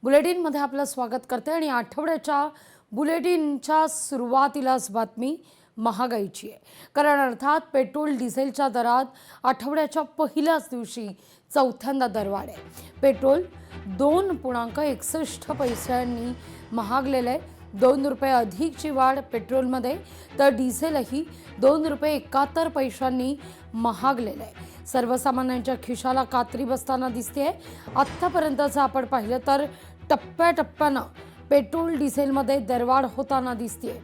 बुलेटिनमध्ये आपलं स्वागत करते आणि आठवड्याच्या बुलेटिनच्या सुरुवातीलाच बातमी महागाईची आहे। कारण अर्थात पेट्रोल डिझेलच्या दरात आठवड्याच्या पहिल्याच दिवशी चौथ्यांदा दरवाढ आहे। पेट्रोल 2.61 पैशांनी महागलेले आहे। 2 रुपये अधिकची वाढ पेट्रोलमध्ये, तर डिझेलही 2.71 पैशांनी महागलेले आहे। सर्वसामान्यांच्या खिशाला कात्री बसताना दिसते। आत्तापर्यंतचं आपण पाहिलं तर टप्प्याटप्प्यानं पेट्रोल डिझेलमध्ये दरवाढ होताना दिसते।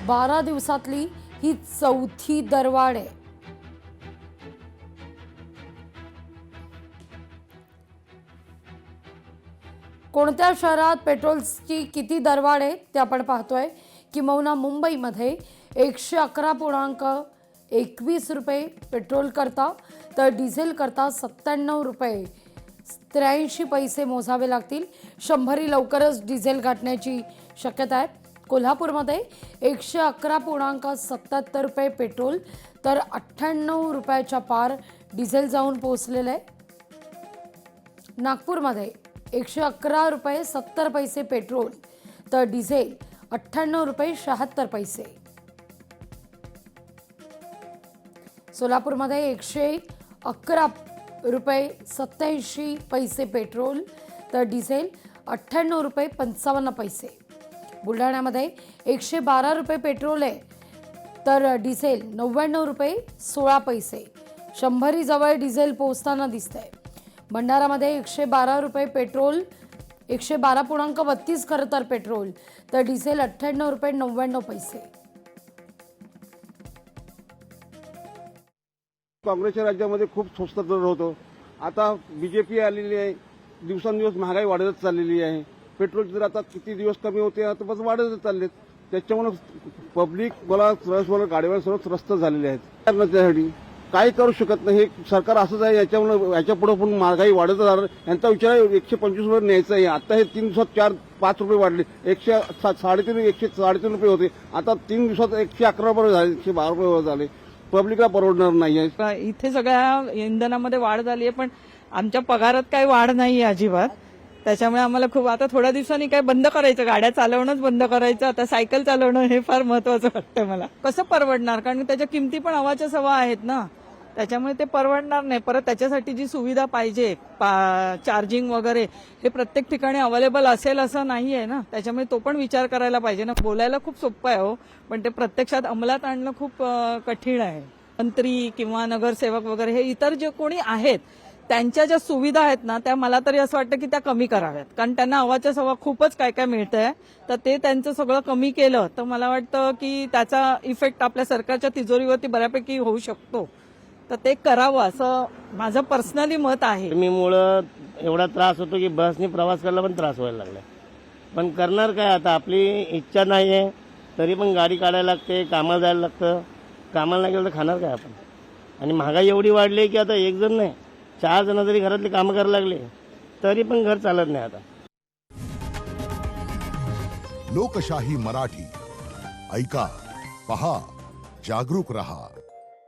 12 दिवसातली ही चौथी दरवाढ आहे। कोणत्या शहरात पेट्रोलची किती दरवाढ आहे ते आपण पाहतोय। किंबहुना मुंबईमध्ये 111.21 रुपये पेट्रोल करता, तर डिझेल करता 97 रुपये 83 पैसे मोजावे लागतील। 100 लवकरच डिझेल गाठण्याची शक्यता आहे। कोल्हापूरमध्ये 111.77 रुपये पेट्रोल, तर 98 रुपयाच्या पार डिझेल जाऊन पोहोचलेलं आहे। नागपूरमध्ये 111 रुपये 70 पैसे पेट्रोल, तर डिझेल 98 रुपये 76 पैसे। सोलापूरमध्ये 111 रुपये 87 पैसे पेट्रोल, तर डिझेल 98 रुपये 55 पैसे। बुलढाण्यामध्ये 112 रुपये पेट्रोल आहे, तर डिझेल 99 रुपये 16 पैसे। 100 जवळ डिझेल पोहोचताना दिसतंय। भंडारामध्ये 112 रुपये पेट्रोल, 112.32 खरं तर पेट्रोल, तर डिझेल 98 रुपये 99 पैसे। काँग्रेसच्या राज्यामध्ये खूप स्वस्त दर होतो। आता बीजेपी आलेली आहे, दिवसेंदिवस महागाई वाढतच चाललेली आहे। पेट्रोलचे दर आता किती दिवस कमी होते, आता बस वाढतच चाललेत। त्याच्यामुळे पब्लिक मला गाडीवर सर्व त्रस्त झालेले आहेत। त्यासाठी काही करू शकत नाही। हे सरकार असंच आहे, याच्यापुढे पण महागाई वाढतच राहणार। यांचा विचार 125 रुपये न्यायचा आहे। आता हे 3 दिवसात 4-5 रुपये वाढले। 103 रुपये होते, आता 3 दिवसात 111 रुपये झाले, 112 रुपये झाले। पब्लिकला परवडणार नाहीये। इथे सगळ्या इंधनामध्ये वाढ झाली आहे, पण आमच्या पगारात काही वाढ नाही अजिबात। त्याच्यामुळे आम्हाला खूप आता थोड्या दिवसांनी काय बंद करायचं, गाड्या चालवणंच बंद करायचं। आता सायकल चालवणं हे फार महत्वाचं वाटतं मला। कसं परवडणार, कारण त्याच्या किमती पण हवाच्या सवा आहेत ना, त्याच्यामुळे ते परवडणार नाही। परत त्याच्यासाठी जी सुविधा पाहिजे, चार्जिंग वगैरे, हे प्रत्येक ठिकाणी अवेलेबल असेल असं नाही आहे ना, त्याच्यामुळे तो पण विचार करायला पाहिजे ना। बोलायला खूप सोपं आहे हो, पण ते प्रत्यक्षात अंमलात आणणं खूप कठीण आहे। मंत्री किंवा नगरसेवक वगैरे हे इतर जे कोणी आहेत, त्यांच्या ज्या सुविधा आहेत ना, त्या मला तरी असं वाटतं की त्या कमी कराव्यात, कारण त्यांना हवाच्या सवा खूपच काय काय मिळतंय। तर ते त्यांचं सगळं कमी केलं तर मला वाटतं की त्याचा इफेक्ट आपल्या सरकारच्या तिजोरीवरती बऱ्यापैकी होऊ शकतो। तर ते करावं असं माझं पर्सनली मत आहे। गरमीमुळं एवढा त्रास होतो की बसने प्रवास करायला पण त्रास व्हायला लागला। पण करणार काय, आता आपली इच्छा नाही आहे तरी पण गाडी काढायला लागते, कामाला जायला लागतं। कामाला नाही गेलं तर खाणार काय आपण। आणि महागाई एवढी वाढली की आता एक जण नाही 4 जण जरी घरातली कामं करायला लागले तरी पण घर चालत नाही आता। लोकशाही मराठी ऐका, पहा, जागरूक रहा।